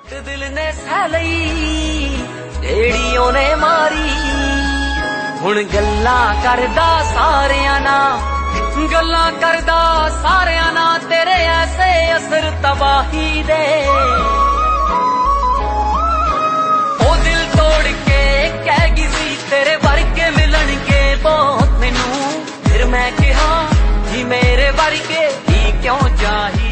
दिल ने सह लई जेड़ी ओने मारी हुण गल्लां करदा सारियां ना गल्लां करदा सारियां ना तेरे ऐसे असर तबाही दे ओ दिल तोड़ के कह गई सी तेरे वर्गे मिलणगे बहुत मैनू फिर मैं कहा जी मेरे वर्गे ही क्यों चाहिए।